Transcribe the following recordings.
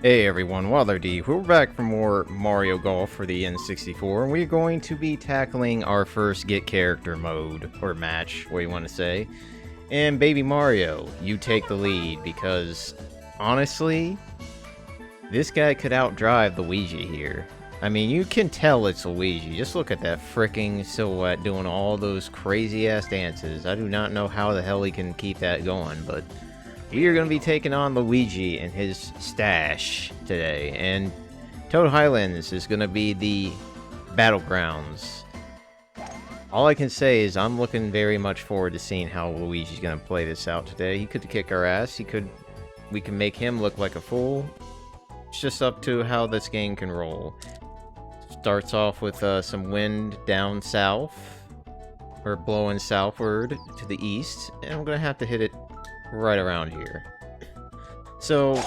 Hey everyone, Waddler-D. We're back for more Mario Golf for the N64, and we're going to be tackling our first Get Character mode, or match, what you want to say. And Baby Mario, you take the lead, because, honestly, this guy could outdrive Luigi here. I mean, you can tell it's Luigi. Just look at that fricking silhouette doing all those crazy-ass dances. I do not know how the hell he can keep that going, but we are going to be taking on Luigi and his stash today, and Toad Highlands is going to be the battlegrounds. All I can say is I'm looking very much forward to seeing how Luigi's going to play this out today. He could kick our ass, we can make him look like a fool. It's just up to how this game can roll. Starts off with some wind down south, or blowing southward to the east, and I'm going to have to hit it right around here. So,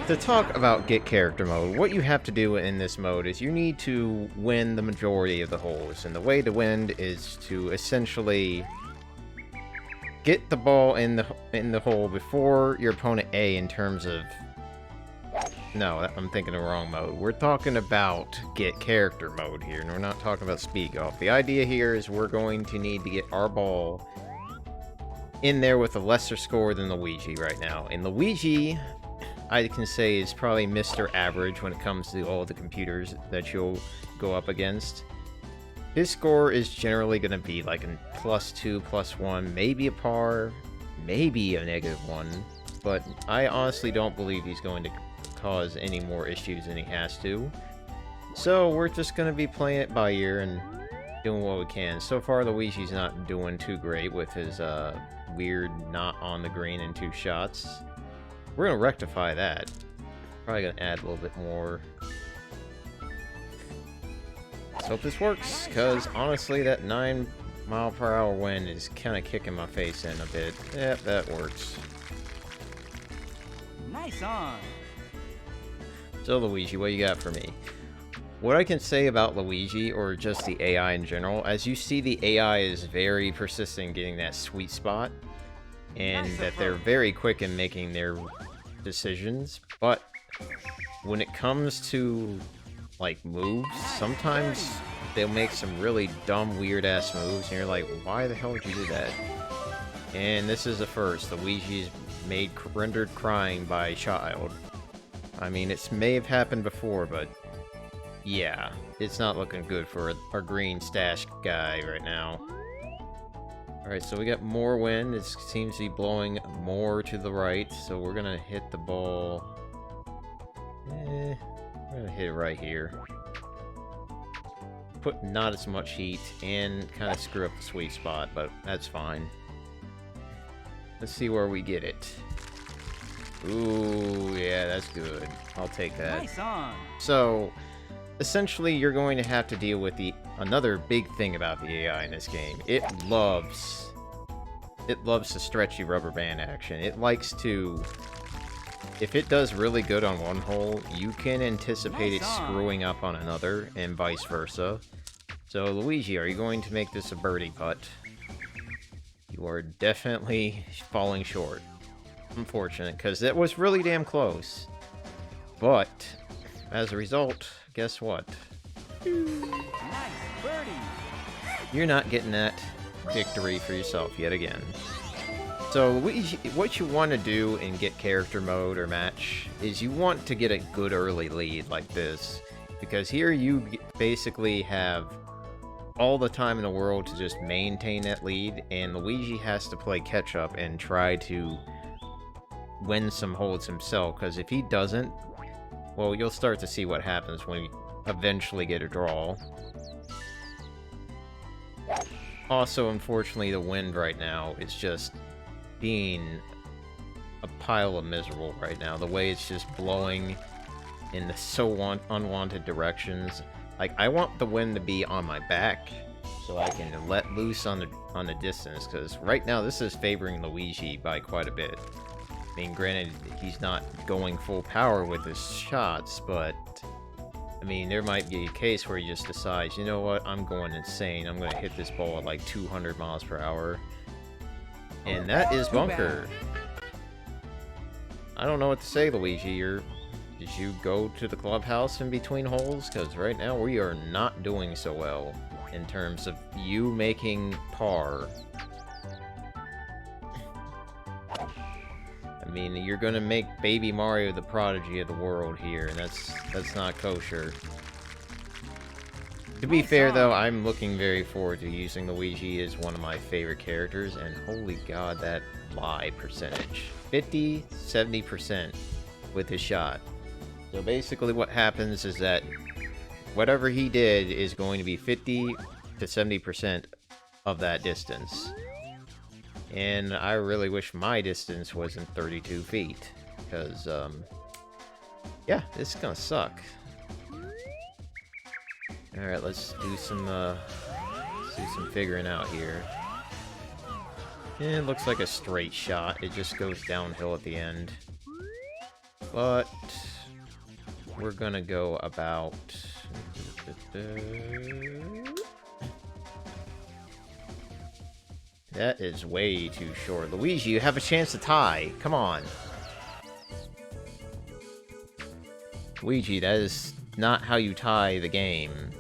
to talk about Get Character mode, what you have to do in this mode is you need to win the majority of the holes, and the way to win is to essentially get the ball in the hole before your opponent A in terms of... No, I'm thinking of the wrong mode. We're talking about Get Character mode here, and we're not talking about speed golf. The idea here is we're going to need to get our ball in there with a lesser score than Luigi right now. And Luigi, I can say, is probably Mr. Average when it comes to all the computers that you'll go up against. His score is generally going to be like a +2, +1, maybe a par, maybe a -1, but I honestly don't believe he's going to cause any more issues than he has to. So we're just going to be playing it by ear and doing what we can. So far, Luigi's not doing too great with his weird not on the green in 2 shots. We're gonna rectify that. Probably gonna add a little bit more. Let's hope this works, because honestly, that 9-mile-per-hour wind is kind of kicking my face in a bit. Yep, that works. Nice on. So Luigi, what you got for me? What I can say about Luigi, or just the AI in general, as you see, the AI is very persistent in getting that sweet spot, and that they're very quick in making their decisions, but when it comes to, like, moves, sometimes they'll make some really dumb, weird-ass moves, and you're like, why the hell did you do that? And this is the first. Luigi's rendered crying by a child. I mean, it may have happened before, but yeah, it's not looking good for our green stash guy right now. Alright, so we got more wind. It seems to be blowing more to the right, so we're gonna hit the ball. We're gonna hit it right here. Put not as much heat and kind of screw up the sweet spot, but that's fine. Let's see where we get it. Ooh, yeah, that's good. I'll take that. Nice on. So, essentially, you're going to have to deal with another big thing about the AI in this game. It loves the stretchy rubber band action. It likes to... If it does really good on one hole, you can anticipate it screwing up on another, and vice versa. So, Luigi, are you going to make this a birdie putt? You are definitely falling short. Unfortunate, because that was really damn close. But, as a result, guess what? Nice birdie. You're not getting that victory for yourself yet again. So, what you want to do in Get Character mode or match is you want to get a good early lead like this. Because here you basically have all the time in the world to just maintain that lead, and Luigi has to play catch up and try to win some holes himself, because if he doesn't, well, you'll start to see what happens when we eventually get a draw. Also, unfortunately, the wind right now is just being a pile of miserable right now. The way it's just blowing in the unwanted directions. Like, I want the wind to be on my back so I can let loose on the distance, because right now this is favoring Luigi by quite a bit. I mean, granted, he's not going full power with his shots, but I mean, there might be a case where he just decides, you know what, I'm going insane. I'm going to hit this ball at like 200 miles per hour. And that is bunker. I don't know what to say, Luigi. You're Did you go to the clubhouse in between holes? Because right now we are not doing so well in terms of you making par. I mean, you're gonna make Baby Mario the prodigy of the world here, and that's not kosher. To be fair, though, I'm looking very forward to using Luigi as one of my favorite characters, and holy god, that lie percentage. 50, 70% with his shot. So basically what happens is that whatever he did is going to be 50 to 70% of that distance. And I really wish my distance wasn't 32 feet, because, yeah, this is gonna suck. Alright, let's do some figuring out here. And it looks like a straight shot. It just goes downhill at the end. But we're gonna go about... That is way too short. Luigi, you have a chance to tie. Come on. Luigi, that is not how you tie the game.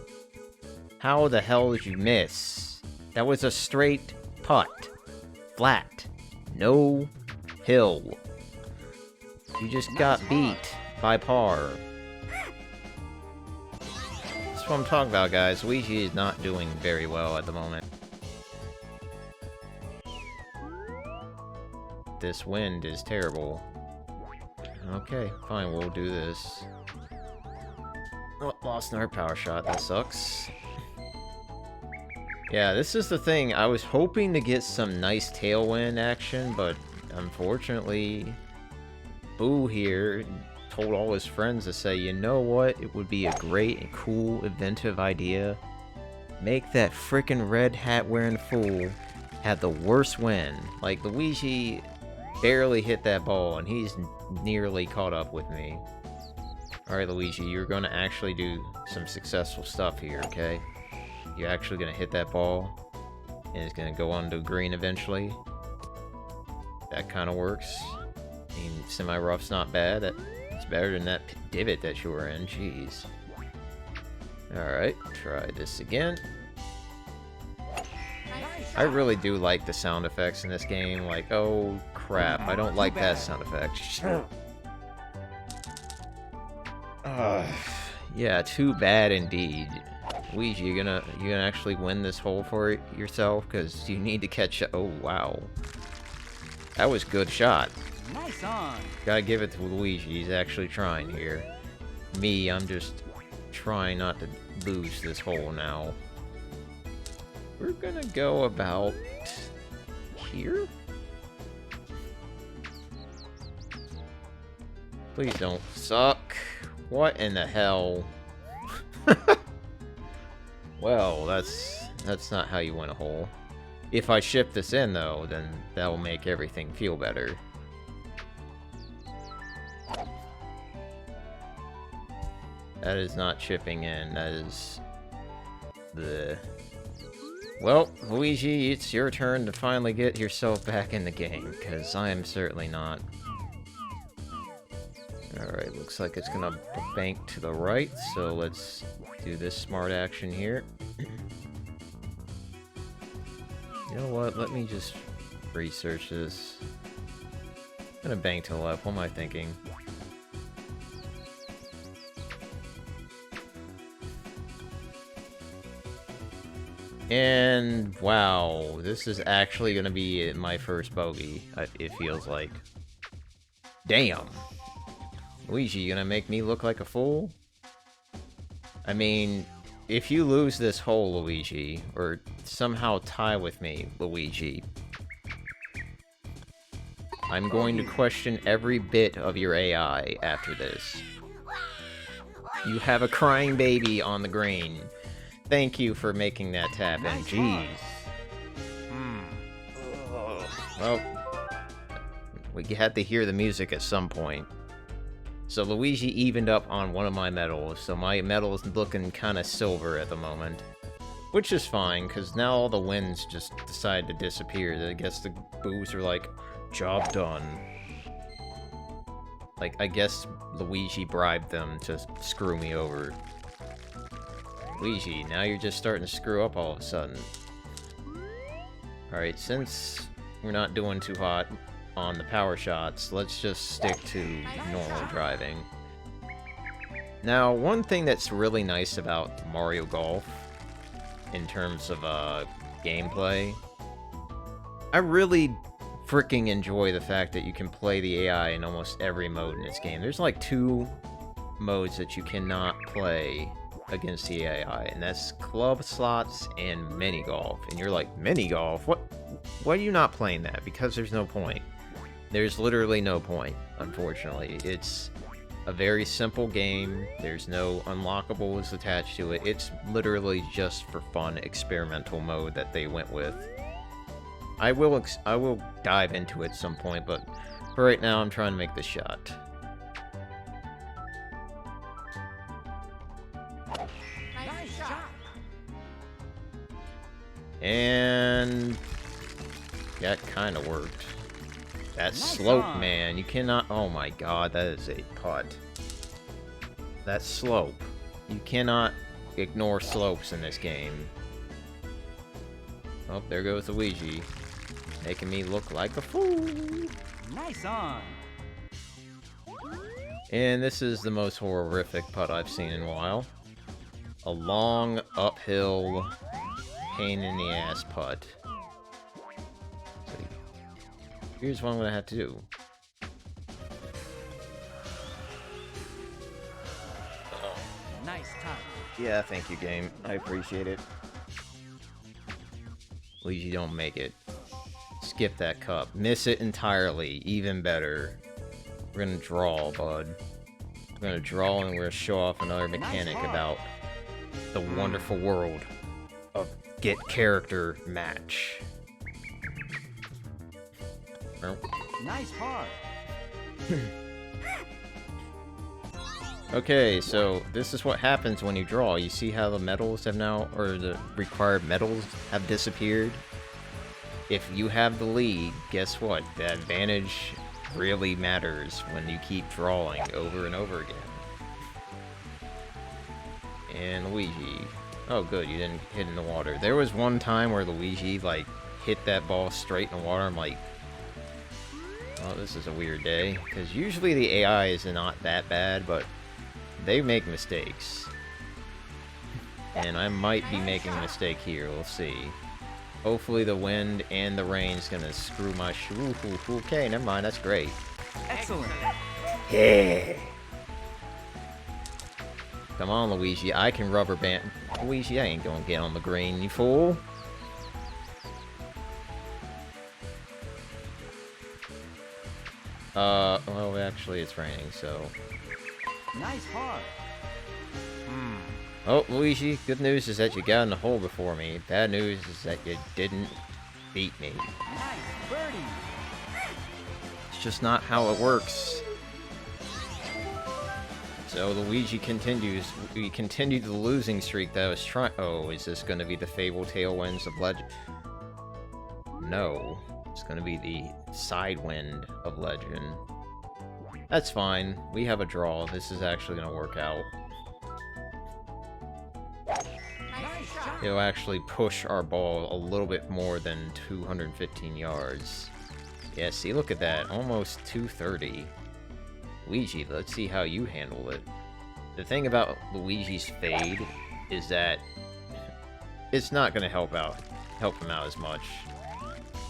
How the hell did you miss? That was a straight putt. Flat. No hill. You just got beat by par. That's what I'm talking about, guys. Luigi is not doing very well at the moment. This wind is terrible. Okay, fine, we'll do this. Oh, lost another power shot. That sucks. Yeah, this is the thing. I was hoping to get some nice tailwind action, but unfortunately, Boo here told all his friends to say, you know what? It would be a great and cool, inventive idea. Make that frickin' red hat wearing fool have the worst win. Like, Luigi barely hit that ball, and he's nearly caught up with me. Alright, Luigi, you're gonna actually do some successful stuff here, okay? You're actually gonna hit that ball, and it's gonna go on to green eventually. That kind of works. I mean, semi-rough's not bad. It's better than that divot that you were in, jeez. Alright, try this again. I really do like the sound effects in this game, like, oh crap, I don't like that sound effect. Yeah, too bad indeed. Luigi, you gonna actually win this hole for yourself? Because you need to catch... Oh, wow. That was a good shot. Nice on. Gotta give it to Luigi, he's actually trying here. Me, I'm just trying not to lose this hole now. We're gonna go about... here? Please don't suck. What in the hell? Well, that's not how you win a hole. If I ship this in, though, then that will make everything feel better. That is not chipping in, that is... the... Well, Luigi, it's your turn to finally get yourself back in the game, because I am certainly not. Alright, looks like it's gonna bank to the right, so let's do this smart action here. You know what, let me just research this. I'm gonna bank to the left, what am I thinking? And wow, this is actually gonna be my first bogey, it feels like. Damn! Luigi, you gonna make me look like a fool? I mean, if you lose this hole, Luigi, or somehow tie with me, Luigi, I'm going to question every bit of your AI after this. You have a crying baby on the green. Thank you for making that tap in. Jeez. Well, we had to hear the music at some point. So Luigi evened up on one of my medals, so my medal is looking kind of silver at the moment. Which is fine, because now all the wins just decide to disappear. I guess the boos are like, job done. Like, I guess Luigi bribed them to screw me over. Luigi, now you're just starting to screw up all of a sudden. Alright, since we're not doing too hot on the power shots, let's just stick to normal driving. Now, one thing that's really nice about Mario Golf, in terms of gameplay, I really freaking enjoy the fact that you can play the AI in almost every mode in this game. There's like 2 modes that you cannot play against the AI, and that's club slots and mini golf. And you're like, mini golf? What? Why are you not playing that? Because there's no point. There's literally no point, unfortunately. It's a very simple game. There's no unlockables attached to it. It's literally just for fun experimental mode that they went with. I will dive into it at some point, but for right now, I'm trying to make this shot. Nice shot. And that kind of worked. That Nice slope, on. man, you cannot... Oh my god, that is a putt. That slope. You cannot ignore slopes in this game. Oh, there goes Luigi. Making me look like a fool. Nice on. And this is the most horrific putt I've seen in a while. A long, uphill, pain-in-the-ass putt. So, here's what I'm gonna have to do. Nice touch. Yeah, thank you, game. I appreciate it. Luigi, don't make it. Skip that cup. Miss it entirely. Even better. We're gonna draw, bud. We're gonna draw and we're gonna show off another mechanic about the wonderful world of Get Character Match. Oh. Nice par. Okay, so this is what happens when you draw. You see how the medals have now, or the required medals have disappeared? If you have the lead, guess what? The advantage really matters when you keep drawing over and over again. And Luigi. Oh good, you didn't hit in the water. There was one time where Luigi, like, hit that ball straight in the water. I'm like, oh, this is a weird day. Because usually the AI is not that bad, but they make mistakes. And I might be making a mistake here, we'll see. Hopefully the wind and the rain's gonna screw my shoe. Okay, never mind, that's great. Excellent. Yeah. Come on, Luigi, I can rubber band. Luigi, I ain't gonna get on the green, you fool. Well, actually, it's raining, so... Nice par. Oh, Luigi, good news is that you got in the hole before me. Bad news is that you didn't beat me. Nice birdie. It's just not how it works. So Luigi continues. We continued the losing streak that I was trying. Oh, is this going to be the Fable Tailwinds of Legend? No, it's going to be the side wind of Legend. That's fine. We have a draw. This is actually going to work out. Nice shot. It'll actually push our ball a little bit more than 215 yards. Yeah, see, look at that. Almost 230. Luigi, let's see how you handle it. The thing about Luigi's fade is that it's not going to help him out as much.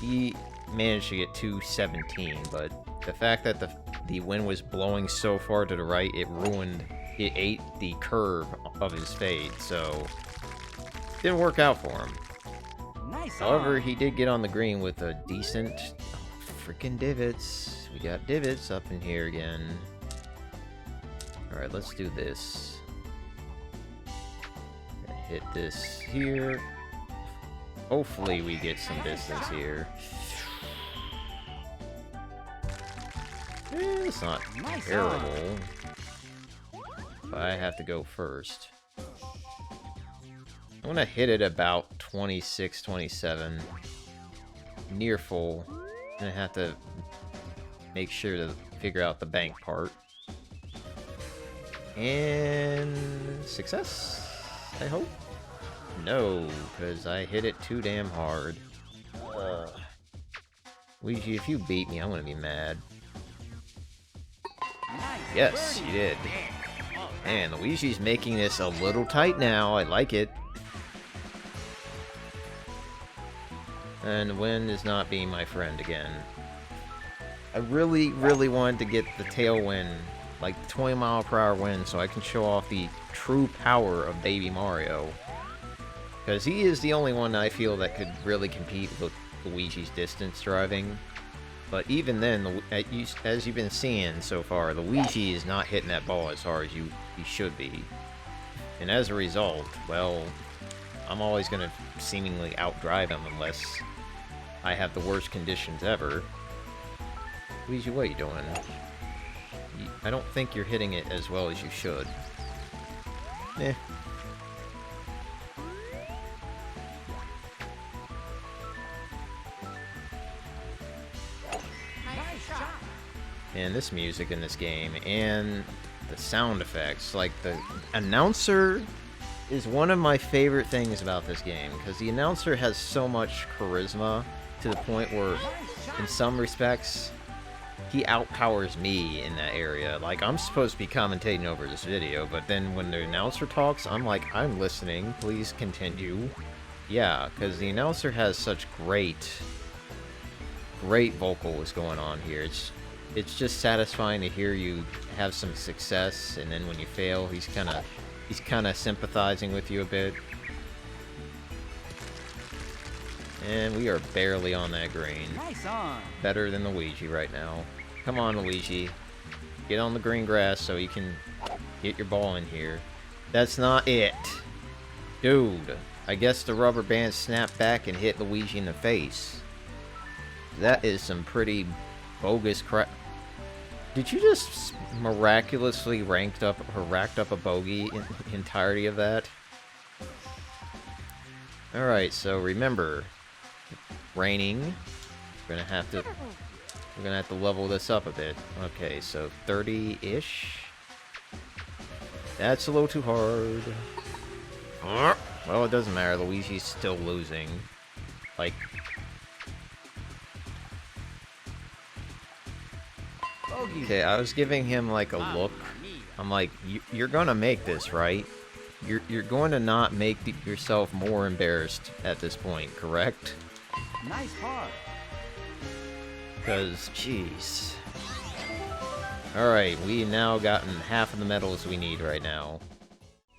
He managed to get 217, but the fact that the wind was blowing so far to the right, it ate the curve of his fade, so it didn't work out for him. Nice. However, on. he did get on the green with a decent... freaking divots. We got divots up in here again. Alright, let's do this. Gonna hit this here. Hopefully we get some distance here. It's not Nice terrible. But I have to go first. I'm gonna hit it about 26, 27. Near full. I'm gonna have to make sure the figure out the bank part. And success, I hope? No, because I hit it too damn hard. Luigi, if you beat me, I'm gonna be mad. Nice Yes, birdie. you did. Man, Luigi's making this a little tight now. I like it. And the wind is not being my friend again. I really, really wanted to get the tailwind, like 20-mile-per-hour wind, so I can show off the true power of Baby Mario. Because he is the only one I feel that could really compete with Luigi's distance driving. But even then, as you've been seeing so far, Luigi is not hitting that ball as hard as he should be. And as a result, well, I'm always going to seemingly outdrive him unless I have the worst conditions ever. Luigi, what are you doing? I don't think you're hitting it as well as you should. Eh. And this music in this game, and the sound effects, like the announcer is one of my favorite things about this game, because the announcer has so much charisma to the point where, in some respects, he outpowers me in that area. Like, I'm supposed to be commentating over this video, but then when the announcer talks, I'm like, I'm listening, please continue. Yeah, because the announcer has such great vocals going on here. It's just satisfying to hear you have some success, and then when you fail, he's kind of sympathizing with you a bit. And we are barely on that green. Nice on. Better than Luigi right now. Come on, Luigi. Get on the green grass so you can get your ball in here. That's not it. Dude, I guess the rubber band snapped back and hit Luigi in the face. That is some pretty bogus crap. Did you just miraculously racked up a bogey in the entirety of that? Alright, so remember, raining. We're gonna have to level this up a bit. Okay, so 30-ish. That's a little too hard. Well, it doesn't matter. Luigi's still losing. Like, okay, I was giving him like a look. I'm like, you're gonna make this, right? You're going to not make yourself more embarrassed at this point, correct? Nice par. Because, jeez. Alright, we now gotten half of the medals we need right now.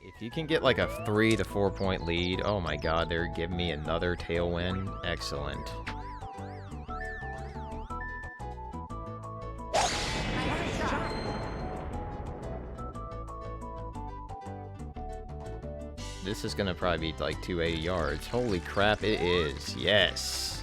If you can get like a 3 to 4 point lead, oh my god, they're giving me another tailwind. Excellent. This is gonna probably be like 280 yards. Holy crap, it is. Yes.